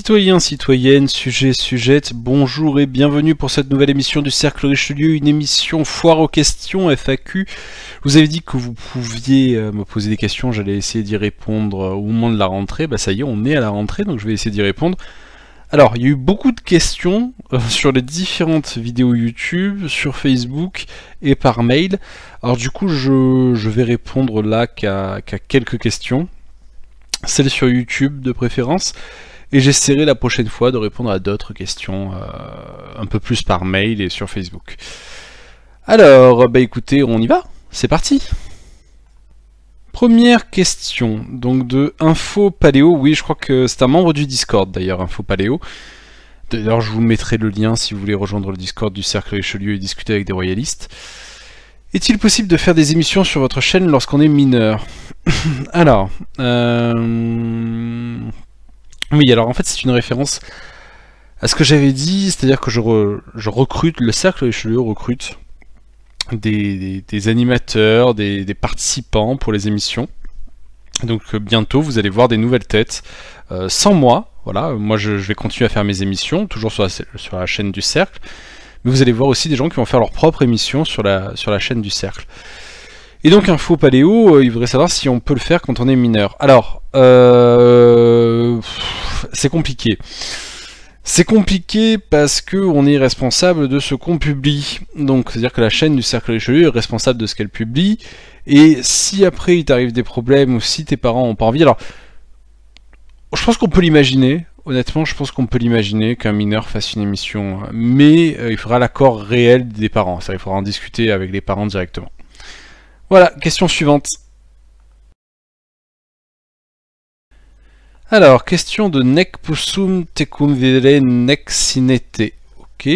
Citoyens, citoyennes, sujets, sujettes, bonjour et bienvenue pour cette nouvelle émission du Cercle Richelieu, une émission foire aux questions FAQ. Je vous avais dit que vous pouviez me poser des questions, j'allais essayer d'y répondre au moment de la rentrée. Bah ça y est, on est à la rentrée, donc je vais essayer d'y répondre. Alors, il y a eu beaucoup de questions sur les différentes vidéos YouTube, sur Facebook et par mail. Alors du coup, je vais répondre là qu'à quelques questions. Celles sur YouTube de préférence. Et j'essaierai la prochaine fois de répondre à d'autres questions un peu plus par mail et sur Facebook. Alors, bah écoutez, on y va, c'est parti. Première question, donc de Info Paléo, oui je crois que c'est un membre du Discord d'ailleurs, Info Paléo. D'ailleurs je vous mettrai le lien si vous voulez rejoindre le Discord du Cercle Richelieu et discuter avec des royalistes. Est-il possible de faire des émissions sur votre chaîne lorsqu'on est mineur? Alors, oui, alors en fait c'est une référence à ce que j'avais dit, c'est-à-dire que je recrute, le Cercle Richelieu recrute des animateurs, des participants pour les émissions. Donc bientôt vous allez voir des nouvelles têtes, sans moi, voilà, moi je vais continuer à faire mes émissions, toujours sur la chaîne du Cercle, mais vous allez voir aussi des gens qui vont faire leur propre émission sur la chaîne du Cercle. Et donc Info Paléo, il voudrait savoir si on peut le faire quand on est mineur. Alors, c'est compliqué. C'est compliqué parce qu'on est responsable de ce qu'on publie. Donc, c'est-à-dire que la chaîne du Cercle Richelieu est responsable de ce qu'elle publie. Et si après il t'arrive des problèmes ou si tes parents n'ont pas envie, alors, je pense qu'on peut l'imaginer. Honnêtement, je pense qu'on peut l'imaginer qu'un mineur fasse une émission. Mais il faudra l'accord réel des parents. C'est-à-dire qu'il faudra en discuter avec les parents directement. Voilà, question suivante. Alors, question de Nekpusum Tecumvere Nexinete. Ok.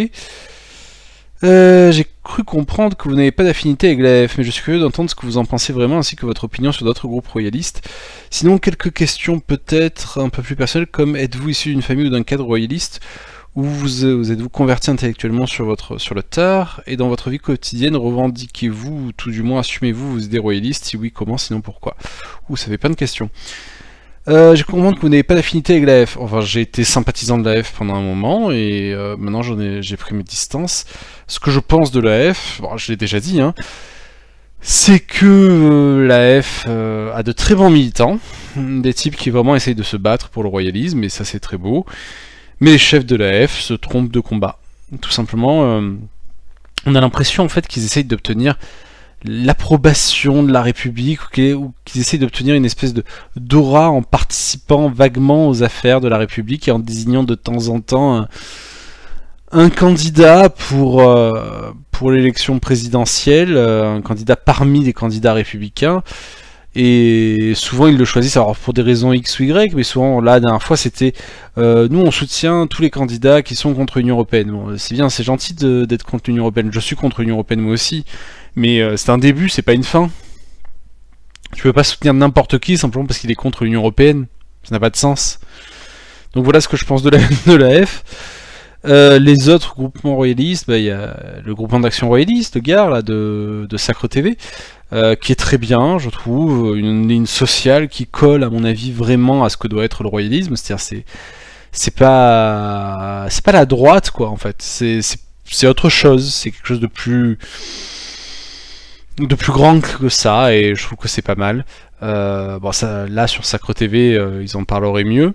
J'ai cru comprendre que vous n'avez pas d'affinité avec l'AF, mais je suis curieux d'entendre ce que vous en pensez vraiment, ainsi que votre opinion sur d'autres groupes royalistes. Sinon, quelques questions peut-être un peu plus personnelles, comme êtes-vous issu d'une famille ou d'un cadre royaliste, ou vous êtes-vous converti intellectuellement sur le tard, et dans votre vie quotidienne, revendiquez-vous, ou tout du moins assumez-vous vos idées royalistes, si oui, comment, sinon pourquoi? Ouh, ça fait plein de questions. J'ai cru comprendre que vous n'avez pas d'affinité avec l'AF. Enfin, j'ai été sympathisant de l'AF pendant un moment, et maintenant j'ai pris mes distances. Ce que je pense de l'AF, bon, je l'ai déjà dit, hein, c'est que l'AF a de très bons militants, des types qui vraiment essayent de se battre pour le royalisme, et ça c'est très beau. Mais les chefs de l'AF se trompent de combat. Tout simplement, on a l'impression en fait qu'ils essayent d'obtenir l'approbation de la République, ou qu'ils essayent d'obtenir une espèce d'aura en participant vaguement aux affaires de la République et en désignant de temps en temps un candidat pour l'élection présidentielle, un candidat parmi les candidats républicains. Et souvent ils le choisissent alors pour des raisons X ou Y, mais souvent là la dernière fois c'était nous on soutient tous les candidats qui sont contre l'Union Européenne. Bon, c'est bien, c'est gentil d'être contre l'Union Européenne, je suis contre l'Union Européenne moi aussi, mais c'est un début, c'est pas une fin. Tu peux pas soutenir n'importe qui simplement parce qu'il est contre l'Union Européenne, ça n'a pas de sens. Donc voilà ce que je pense de l'AF. Les autres groupements royalistes, bah, y a le groupement d'action royaliste, le GAR là, de Sacre TV, qui est très bien, je trouve, une ligne sociale qui colle à mon avis vraiment à ce que doit être le royalisme, c'est-à-dire c'est pas la droite quoi en fait, c'est autre chose, c'est quelque chose de plus grand que ça, et je trouve que c'est pas mal. Bon ça, là sur Sacre TV ils en parleraient mieux,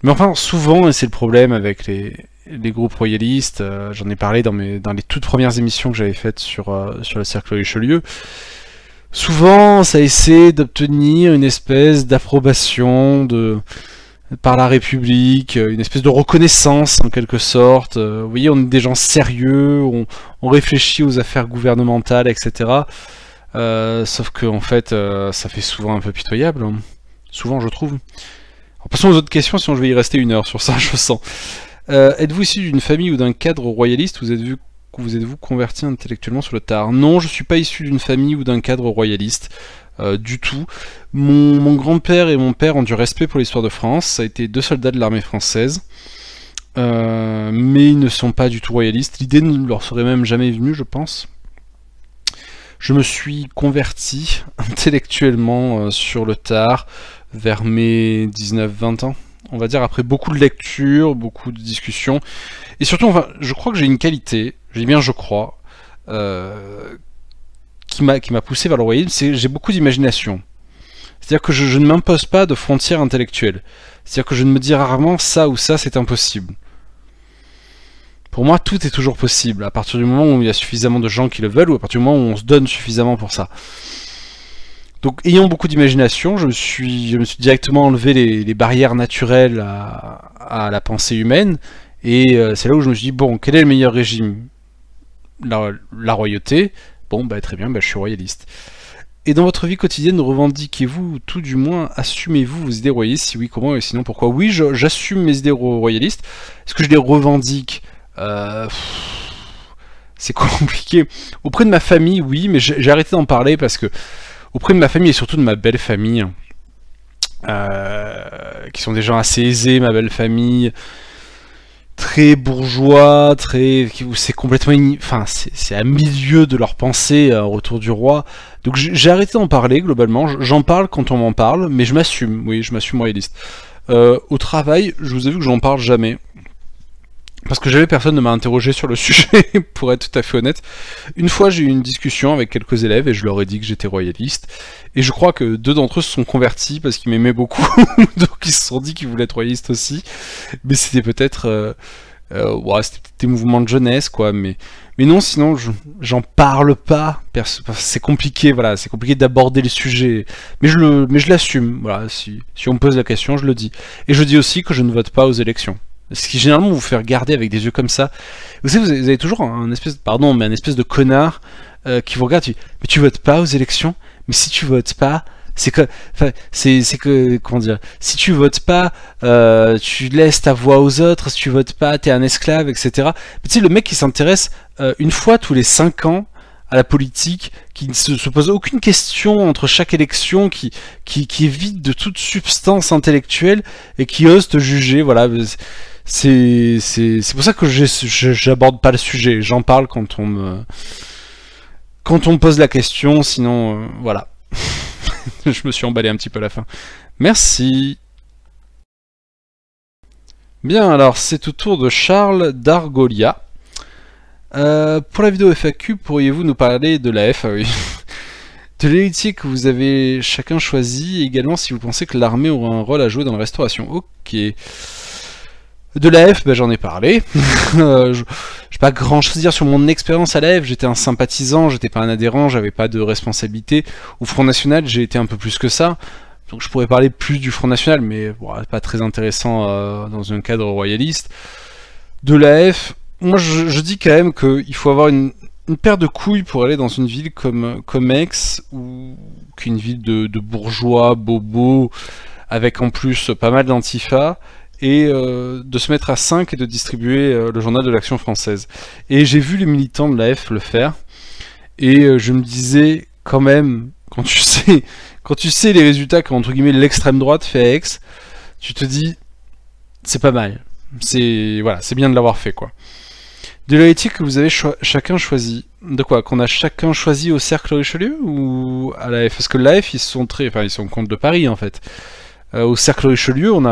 mais enfin souvent, et c'est le problème avec les groupes royalistes, j'en ai parlé dans les toutes premières émissions que j'avais faites sur le Cercle Richelieu, souvent ça essaie d'obtenir une espèce d'approbation par la République, une espèce de reconnaissance en quelque sorte. Vous voyez, on est des gens sérieux, on réfléchit aux affaires gouvernementales, etc. Sauf que en fait ça fait souvent un peu pitoyable, hein. Souvent je trouve. Alors, passons aux autres questions, sinon je vais y rester 1 heure sur ça, je sens. Êtes-vous issu d'une famille ou d'un cadre royaliste? Vous êtes-vous converti intellectuellement sur le tard? Non, je suis pas issu d'une famille ou d'un cadre royaliste, du tout. Mon grand-père et mon père ont du respect pour l'histoire de France, ça a été 2 soldats de l'armée française, mais ils ne sont pas du tout royalistes, l'idée ne leur serait même jamais venue, je pense. Je me suis converti intellectuellement sur le tard, vers mes 19-20 ans. on va dire après beaucoup de lectures, beaucoup de discussions, et surtout, enfin, je crois que j'ai une qualité, je dis bien je crois, qui m'a poussé vers le royalisme, c'est que j'ai beaucoup d'imagination. C'est-à-dire que je ne m'impose pas de frontières intellectuelles. C'est-à-dire que je ne me dis rarement ça ou ça c'est impossible. Pour moi, tout est toujours possible, à partir du moment où il y a suffisamment de gens qui le veulent, ou à partir du moment où on se donne suffisamment pour ça. Donc, ayant beaucoup d'imagination, je me suis directement enlevé les barrières naturelles à la pensée humaine, et c'est là où je me suis dit, bon, quel est le meilleur régime? La royauté. Bon, bah très bien, bah, je suis royaliste. Et dans votre vie quotidienne, revendiquez-vous, tout du moins, assumez-vous vos idées royalistes? Si oui, comment, et sinon pourquoi? Oui, j'assume mes idées royalistes. Est-ce que je les revendique? C'est compliqué. Auprès de ma famille, oui, mais j'ai arrêté d'en parler parce que auprès de ma famille et surtout de ma belle famille, qui sont des gens assez aisés, ma belle famille, très bourgeois, c'est complètement, enfin, c'est à milieu de leur pensée autour du roi. Donc j'ai arrêté d'en parler globalement. J'en parle quand on m'en parle, mais je m'assume. Oui, je m'assume royaliste. Au travail, je vous avoue que j'en parle jamais. Parce que jamais personne ne m'a interrogé sur le sujet, pour être tout à fait honnête. Une fois, j'ai eu une discussion avec quelques élèves et je leur ai dit que j'étais royaliste. Et je crois que 2 d'entre eux se sont convertis parce qu'ils m'aimaient beaucoup, donc ils se sont dit qu'ils voulaient être royalistes aussi. Mais c'était peut-être ouais, c'était peut-être des mouvements de jeunesse, quoi. Mais non, sinon, j'en parle pas. C'est compliqué, voilà, c'est compliqué d'aborder le sujet. Mais je l'assume, voilà. Si on me pose la question, je le dis. Et je dis aussi que je ne vote pas aux élections. Ce qui généralement vous fait regarder avec des yeux comme ça. Vous savez, vous avez toujours un espèce, pardon, mais un espèce de connard qui vous regarde, mais tu votes pas aux élections? Mais si tu votes pas, c'est que, enfin, c'est que, comment dire, si tu votes pas, tu laisses ta voix aux autres, si tu votes pas, t'es un esclave, etc. Mais tu sais, le mec qui s'intéresse une fois tous les 5 ans à la politique, qui ne se pose aucune question entre chaque élection, qui est vide de toute substance intellectuelle et qui ose te juger, voilà. C'est pour ça que j'aborde pas le sujet. J'en parle quand on me pose la question. Sinon, voilà. Je me suis emballé un petit peu à la fin. Merci. Bien, alors c'est au tour de Charles d'Argolia. Pour la vidéo FAQ, pourriez-vous nous parler de la F, de l'héritier que vous avez chacun choisi, et également si vous pensez que l'armée aura un rôle à jouer dans la restauration. Ok. De la F, ben, j'en ai parlé. Je n'ai pas grand chose à dire sur mon expérience à la F. J'étais un sympathisant, j'étais pas un adhérent, j'avais pas de responsabilité. Au Front National, j'ai été un peu plus que ça. Donc je pourrais parler plus du Front National, mais bon, pas très intéressant dans un cadre royaliste. De la F, moi je dis quand même qu'il faut avoir une paire de couilles pour aller dans une ville comme Aix, ou qu'une ville de bourgeois, bobos, avec en plus pas mal d'antifa, et de se mettre à 5 et de distribuer le journal de l'Action française. Et j'ai vu les militants de la F le faire, et je me disais, quand même, quand tu sais les résultats que, entre guillemets, l'extrême droite fait à Aix, tu te dis, c'est pas mal. Voilà, c'est bien de l'avoir fait, quoi. De l'héritier que vous avez chacun choisi. De quoi? Qu'on a chacun choisi au Cercle Richelieu ou à la F? Parce que la F, ils sont contre de Paris, en fait. Au Cercle Richelieu, on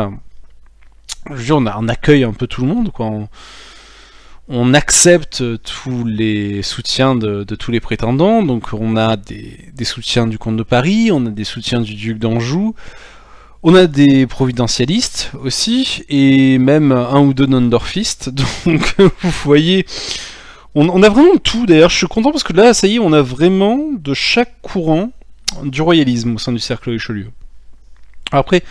accueille un peu tout le monde, quoi. On accepte tous les soutiens de tous les prétendants. Donc on a des soutiens du comte de Paris, on a des soutiens du duc d'Anjou, on a des providentialistes aussi, et même un ou deux non-dorfistes. Donc vous voyez, on a vraiment tout. D'ailleurs, je suis content parce que là, ça y est, on a vraiment de chaque courant du royalisme au sein du Cercle Richelieu. Après,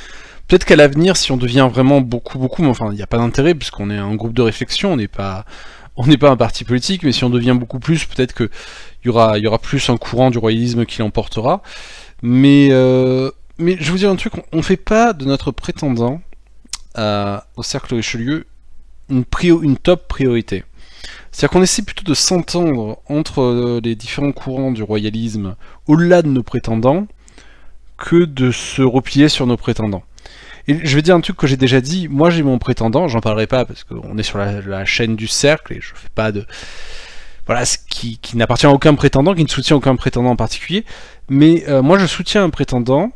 peut-être qu'à l'avenir, si on devient vraiment beaucoup, mais enfin, il n'y a pas d'intérêt, puisqu'on est un groupe de réflexion, on n'est pas un parti politique, mais si on devient beaucoup plus, peut-être qu'il y aura plus un courant du royalisme qui l'emportera. Mais je vais vous dire un truc, on ne fait pas de notre prétendant au Cercle Richelieu une top priorité. C'est-à-dire qu'on essaie plutôt de s'entendre entre les différents courants du royalisme au-delà de nos prétendants, que de se replier sur nos prétendants. Et je vais dire un truc que j'ai déjà dit, moi j'ai mon prétendant, j'en parlerai pas parce qu'on est sur la chaîne du cercle et je fais pas de... Voilà, qui n'appartient à aucun prétendant, qui ne soutient aucun prétendant en particulier, mais moi je soutiens un prétendant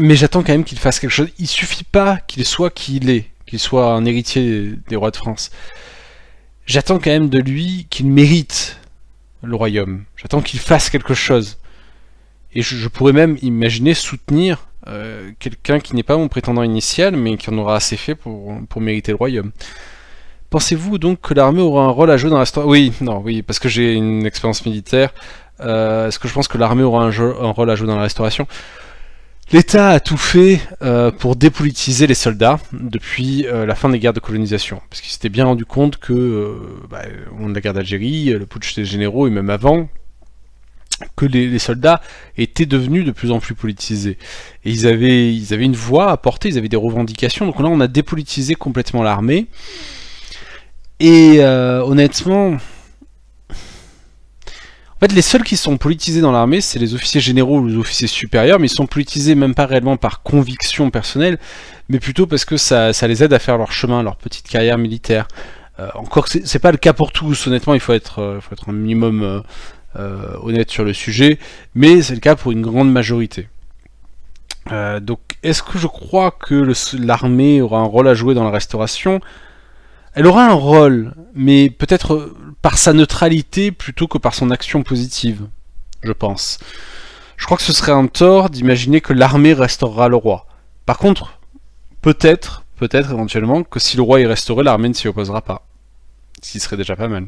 Mais j'attends quand même qu'il fasse quelque chose. Il suffit pas qu'il soit qui il est, qu'il soit un héritier des rois de France. J'attends quand même de lui qu'il mérite le royaume. J'attends qu'il fasse quelque chose. Et je pourrais même imaginer soutenir quelqu'un qui n'est pas mon prétendant initial, mais qui en aura assez fait pour mériter le royaume. Pensez-vous donc que l'armée aura un rôle à jouer dans la restauration? Oui, non, oui, parce que j'ai une expérience militaire. Est-ce que je pense que l'armée aura un rôle à jouer dans la restauration? L'État a tout fait pour dépolitiser les soldats depuis la fin des guerres de colonisation, parce qu'il s'était bien rendu compte que, au moment de la guerre d'Algérie, le putsch des généraux, et même avant, que les soldats étaient devenus de plus en plus politisés. Et ils avaient une voix à porter, ils avaient des revendications, donc là on a dépolitisé complètement l'armée. Et honnêtement... En fait, les seuls qui sont politisés dans l'armée, c'est les officiers généraux ou les officiers supérieurs, mais ils sont politisés même pas réellement par conviction personnelle, mais plutôt parce que ça les aide à faire leur chemin, leur petite carrière militaire. Encore que c'est pas le cas pour tous, honnêtement, il faut être un minimum honnête sur le sujet, mais c'est le cas pour une grande majorité. Donc, est-ce que je crois que l'armée aura un rôle à jouer dans la restauration? Elle aura un rôle, mais peut-être par sa neutralité plutôt que par son action positive, je pense. Je crois que ce serait un tort d'imaginer que l'armée restaurera le roi. Par contre, peut-être éventuellement, que si le roi y resterait, l'armée ne s'y opposera pas. Ce qui serait déjà pas mal.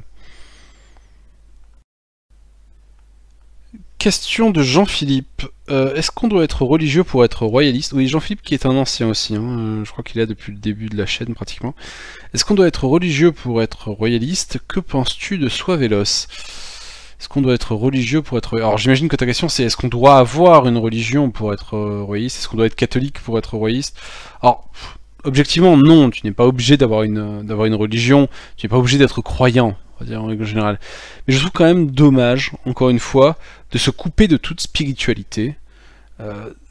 Question de Jean-Philippe. Est-ce qu'on doit être religieux pour être royaliste? Oui, Jean-Philippe qui est un ancien aussi, hein, je crois qu'il est là depuis le début de la chaîne pratiquement. Est-ce qu'on doit être religieux pour être royaliste? Que penses-tu de Soavelos? Est-ce qu'on doit être religieux pour être... Alors j'imagine que ta question c'est est-ce qu'on doit avoir une religion pour être royaliste? Est-ce qu'on doit être catholique pour être royaliste? Alors, objectivement non, tu n'es pas obligé d'avoir une religion, tu n'es pas obligé d'être croyant, on va dire en règle générale. Mais je trouve quand même dommage, encore une fois, de se couper de toute spiritualité,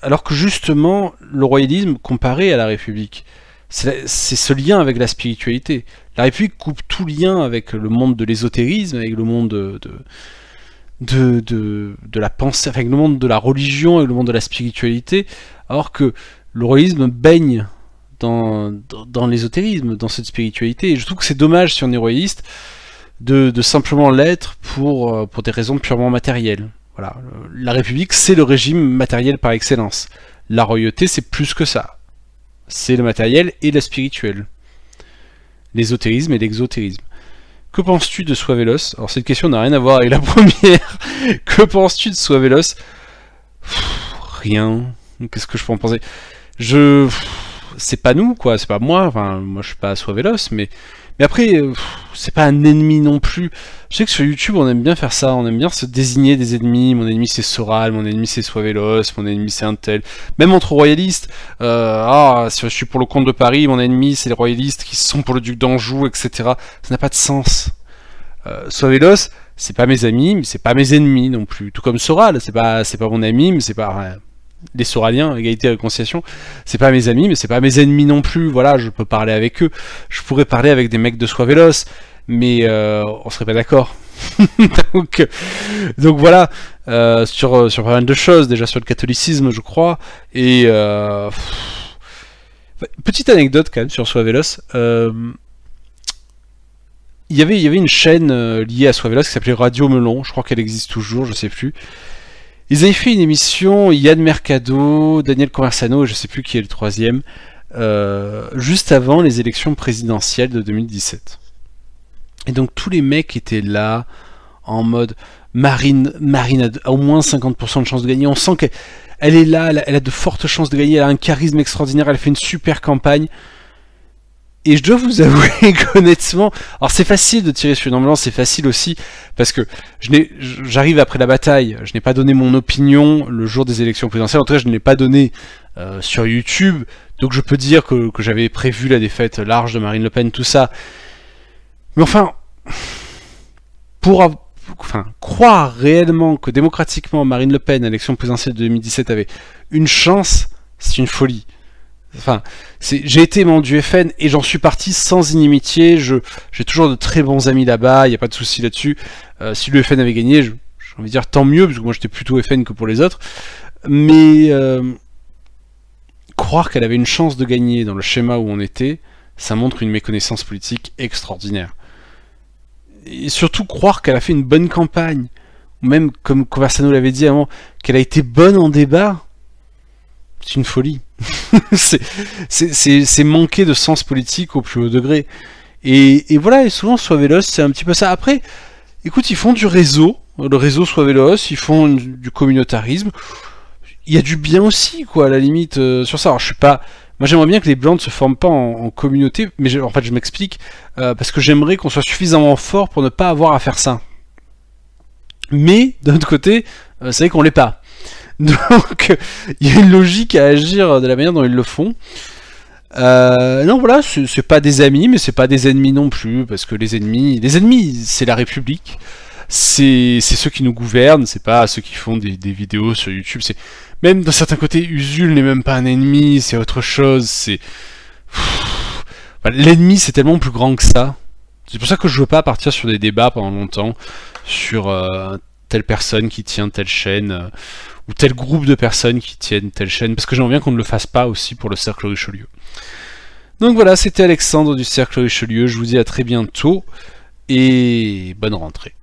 alors que justement, le royalisme, comparé à la République, c'est ce lien avec la spiritualité. La République coupe tout lien avec le monde de l'ésotérisme, avec le monde de la pensée, avec le monde de la religion et le monde de la spiritualité, alors que le royalisme baigne dans l'ésotérisme, dans cette spiritualité, et je trouve que c'est dommage si on est royaliste de simplement l'être pour des raisons purement matérielles. Voilà. La République, c'est le régime matériel par excellence. La royauté, c'est plus que ça. C'est le matériel et le spirituel. L'ésotérisme et l'exotérisme. Que penses-tu de Soavelos? Alors cette question n'a rien à voir avec la première. Que penses-tu de Soavelos? Rien. Qu'est-ce que je peux en penser? C'est pas nous, quoi. C'est pas moi. Enfin, moi, je suis pas Soavelos, mais après, c'est pas un ennemi non plus. Je sais que sur YouTube, on aime bien faire ça, on aime bien se désigner des ennemis. Mon ennemi c'est Soral, mon ennemi c'est Soavelos, mon ennemi c'est un tel. Même entre royalistes, si je suis pour le comte de Paris, mon ennemi c'est les royalistes qui sont pour le duc d'Anjou, etc. Ça n'a pas de sens. Soavelos, c'est pas mes amis, mais c'est pas mes ennemis non plus. Tout comme Soral, c'est pas mon ami, mais c'est pas... les Soraliens, égalité et réconciliation, c'est pas mes amis, mais c'est pas mes ennemis non plus. Voilà, je peux parler avec eux. Je pourrais parler avec des mecs de Soavelos, mais on serait pas d'accord. donc voilà, sur pas mal de choses, déjà sur le catholicisme, je crois. Et petite anecdote quand même sur Soavelos. Il y avait une chaîne liée à Soavelos qui s'appelait Radio Melon. Je crois qu'elle existe toujours, je sais plus. Ils avaient fait une émission, Yann Mercado, Daniel Conversano, je sais plus qui est le troisième, juste avant les élections présidentielles de 2017. Et donc tous les mecs étaient là, en mode Marine a au moins 50% de chances de gagner, on sent qu'elle est là, elle a de fortes chances de gagner, elle a un charisme extraordinaire, elle fait une super campagne. Et je dois vous avouer qu'honnêtement, alors c'est facile de tirer sur une ambulance, c'est facile aussi, parce que j'arrive après la bataille, je n'ai pas donné mon opinion le jour des élections présidentielles, en tout cas je ne l'ai pas donné sur YouTube, donc je peux dire que j'avais prévu la défaite large de Marine Le Pen, tout ça. Mais enfin, croire réellement que démocratiquement Marine Le Pen à l'élection présidentielle de 2017 avait une chance, c'est une folie. Enfin, j'ai été membre du FN et j'en suis parti sans inimitié. J'ai toujours de très bons amis là-bas, il n'y a pas de souci là-dessus. Si le FN avait gagné, j'ai envie de dire tant mieux, parce que moi j'étais plutôt FN que pour les autres. Mais croire qu'elle avait une chance de gagner dans le schéma où on était, ça montre une méconnaissance politique extraordinaire. Et surtout croire qu'elle a fait une bonne campagne, ou même, comme Conversano l'avait dit avant, qu'elle a été bonne en débat, c'est une folie. c'est manquer de sens politique au plus haut degré. Et voilà, et souvent Soavelos, c'est un petit peu ça. Après, écoute, ils font du réseau, le réseau Soavelos, ils font du communautarisme. Il y a du bien aussi, quoi, à la limite, sur ça. Alors, je suis pas... Moi, j'aimerais bien que les blancs ne se forment pas en communauté, mais en fait, je m'explique, parce que j'aimerais qu'on soit suffisamment fort pour ne pas avoir à faire ça. Mais, d'un autre côté, c'est vrai qu'on l'est pas. Donc, il y a une logique à agir de la manière dont ils le font. Non, voilà, c'est pas des amis, mais c'est pas des ennemis non plus, parce que les ennemis, c'est la République. C'est ceux qui nous gouvernent, c'est pas ceux qui font des vidéos sur YouTube. C'est même d'un certain côté, Usul n'est même pas un ennemi, c'est autre chose. C'est l'ennemi, c'est tellement plus grand que ça. C'est pour ça que je veux pas partir sur des débats pendant longtemps sur telle personne qui tient telle chaîne ou tel groupe de personnes qui tiennent telle chaîne, parce que j'aimerais bien qu'on ne le fasse pas aussi pour le Cercle Richelieu. Donc voilà, c'était Alexandre du Cercle Richelieu. Je vous dis à très bientôt et bonne rentrée.